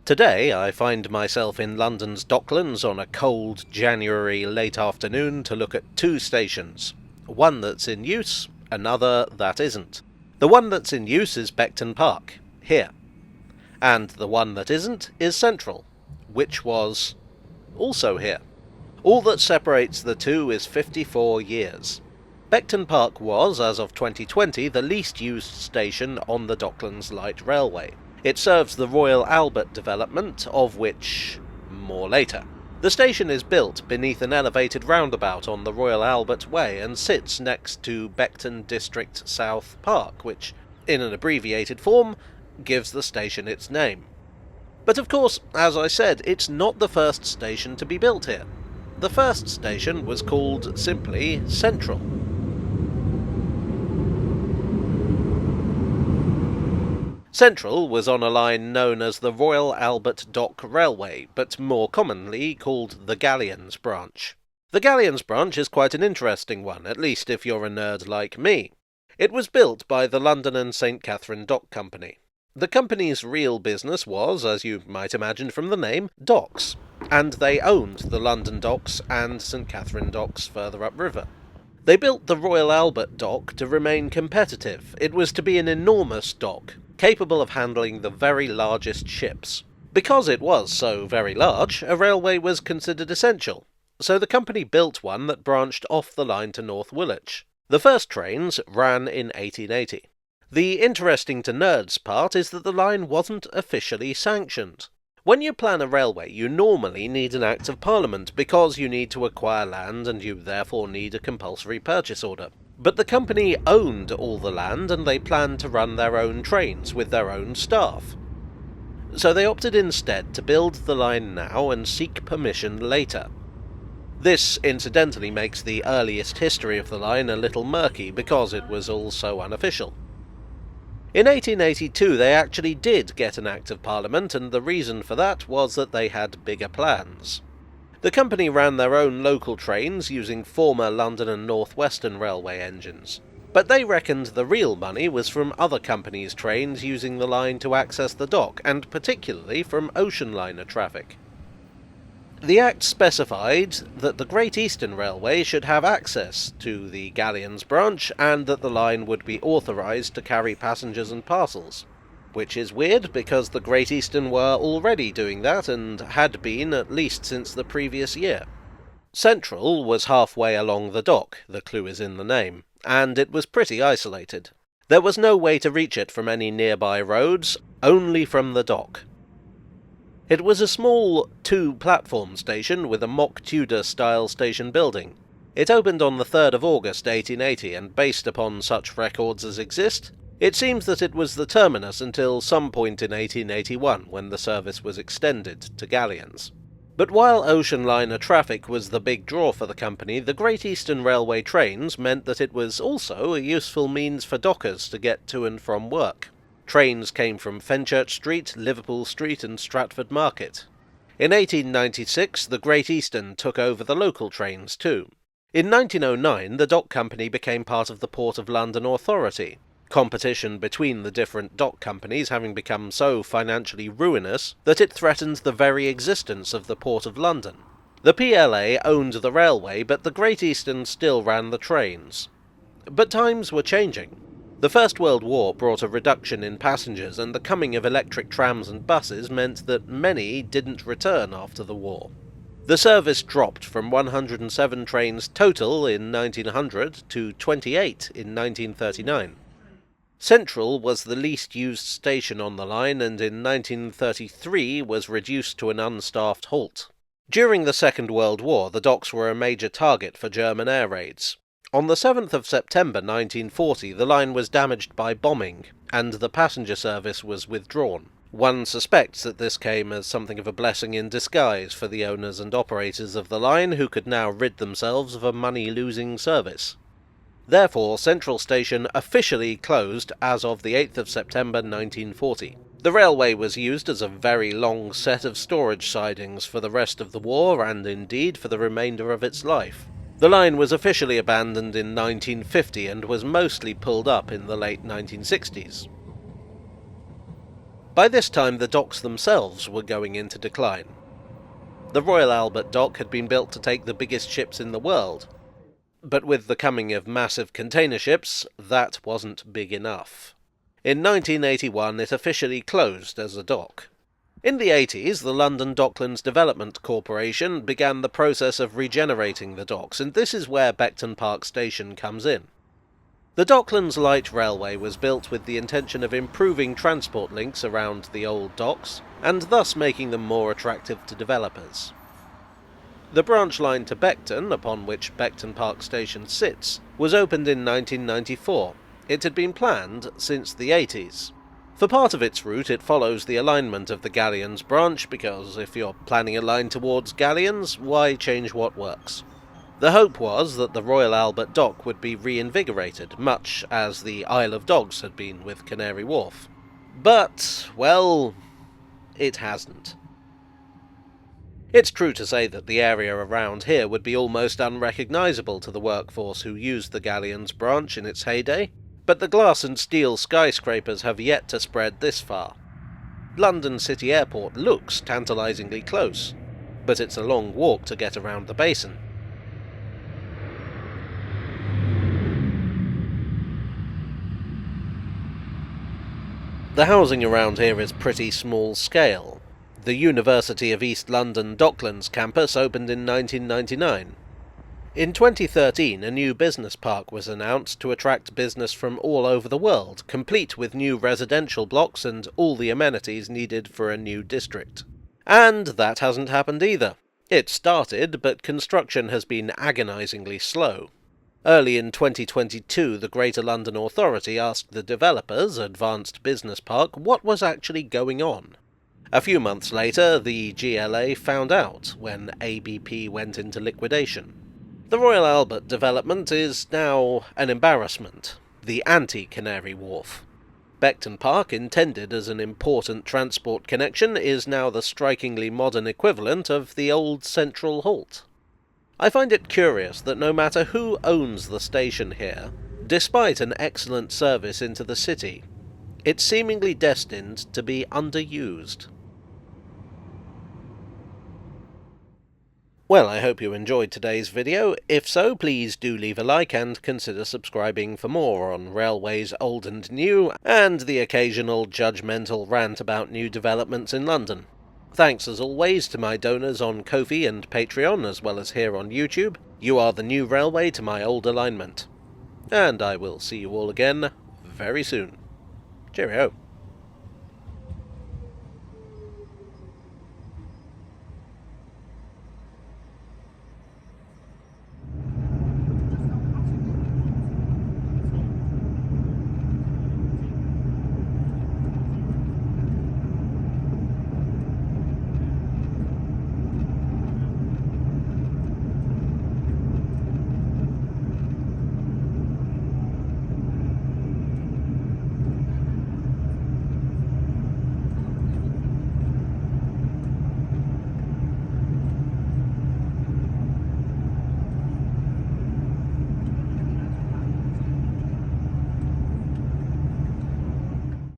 Today I find myself in London's Docklands on a cold January late afternoon to look at two stations. One that's in use, another that isn't. The one that's in use is Beckton Park, here. And the one that isn't is Central, which was also here. All that separates the two is 54 years. Beckton Park was, as of 2020, the least used station on the Docklands Light Railway. It serves the Royal Albert development, of which more later. The station is built beneath an elevated roundabout on the Royal Albert Way and sits next to Beckton District South Park, which, in an abbreviated form, gives the station its name. But of course, as I said, it's not the first station to be built here. The first station was called simply Central. Central was on a line known as the Royal Albert Dock Railway, but more commonly called the Galleons branch. The Galleons branch is quite an interesting one, at least if you're a nerd like me. It was built by the London and St. Catherine Dock Company. The company's real business was, as you might imagine from the name, docks, and they owned the London docks and St. Catherine docks further upriver. They built the Royal Albert Dock to remain competitive. It was to be an enormous dock, capable of handling the very largest ships. Because it was so very large, a railway was considered essential, so the company built one that branched off the line to North Woolwich. The first trains ran in 1880. The interesting to nerds part is that the line wasn't officially sanctioned. When you plan a railway, you normally need an Act of Parliament because you need to acquire land and you therefore need a compulsory purchase order. But the company owned all the land and they planned to run their own trains with their own staff. So they opted instead to build the line now and seek permission later. This, incidentally, makes the earliest history of the line a little murky because it was all so unofficial. In 1882 they actually did get an Act of Parliament, and the reason for that was that they had bigger plans. The company ran their own local trains using former London and North Western Railway engines, but they reckoned the real money was from other companies' trains using the line to access the dock, and particularly from ocean liner traffic. The Act specified that the Great Eastern Railway should have access to the Galleons branch and that the line would be authorised to carry passengers and parcels. Which is weird because the Great Eastern were already doing that and had been at least since the previous year. Central was halfway along the dock, the clue is in the name, and it was pretty isolated. There was no way to reach it from any nearby roads, only from the dock. It was a small two-platform station with a mock Tudor-style station building. It opened on the 3rd of August 1880, and based upon such records as exist, it seems that it was the terminus until some point in 1881, when the service was extended to galleons. But while ocean liner traffic was the big draw for the company, the Great Eastern Railway trains meant that it was also a useful means for dockers to get to and from work. Trains came from Fenchurch Street, Liverpool Street and Stratford Market. In 1896, the Great Eastern took over the local trains too. In 1909, the dock company became part of the Port of London Authority, competition between the different dock companies having become so financially ruinous that it threatened the very existence of the Port of London. The PLA owned the railway, but the Great Eastern still ran the trains. But times were changing. The First World War brought a reduction in passengers, and the coming of electric trams and buses meant that many didn't return after the war. The service dropped from 107 trains total in 1900 to 28 in 1939. Central was the least used station on the line, and in 1933 was reduced to an unstaffed halt. During the Second World War, the docks were a major target for German air raids. On the 7th of September 1940, the line was damaged by bombing, and the passenger service was withdrawn. One suspects that this came as something of a blessing in disguise for the owners and operators of the line, who could now rid themselves of a money-losing service. Therefore, Central Station officially closed as of the 8th of September 1940. The railway was used as a very long set of storage sidings for the rest of the war, and indeed for the remainder of its life. The line was officially abandoned in 1950 and was mostly pulled up in the late 1960s. By this time, the docks themselves were going into decline. The Royal Albert Dock had been built to take the biggest ships in the world, but with the coming of massive container ships, that wasn't big enough. In 1981, it officially closed as a dock. In the 80s, the London Docklands Development Corporation began the process of regenerating the docks, and this is where Beckton Park Station comes in. The Docklands Light Railway was built with the intention of improving transport links around the old docks, and thus making them more attractive to developers. The branch line to Beckton, upon which Beckton Park Station sits, was opened in 1994. It had been planned since the 80s. For part of its route, it follows the alignment of the Galleons branch, because if you're planning a line towards Galleons, why change what works? The hope was that the Royal Albert Dock would be reinvigorated, much as the Isle of Dogs had been with Canary Wharf. But, well, it hasn't. It's true to say that the area around here would be almost unrecognisable to the workforce who used the Galleons branch in its heyday, but the glass and steel skyscrapers have yet to spread this far. London City Airport looks tantalisingly close, but it's a long walk to get around the basin. The housing around here is pretty small scale. The University of East London Docklands campus opened in 1999. In 2013, a new business park was announced to attract business from all over the world, complete with new residential blocks and all the amenities needed for a new district. And that hasn't happened either. It started, but construction has been agonisingly slow. Early in 2022, the Greater London Authority asked the developers, Advanced Business Park, what was actually going on. A few months later, the GLA found out when ABP went into liquidation. The Royal Albert development is now an embarrassment, the anti-Canary Wharf. Beckton Park, intended as an important transport connection, is now the strikingly modern equivalent of the old Central Halt. I find it curious that no matter who owns the station here, despite an excellent service into the city, it's seemingly destined to be underused. Well, I hope you enjoyed today's video. If so, please do leave a like and consider subscribing for more on railways old and new, and the occasional judgmental rant about new developments in London. Thanks as always to my donors on Ko-fi and Patreon, as well as here on YouTube. You are the new railway to my old alignment. And I will see you all again very soon. Cheerio.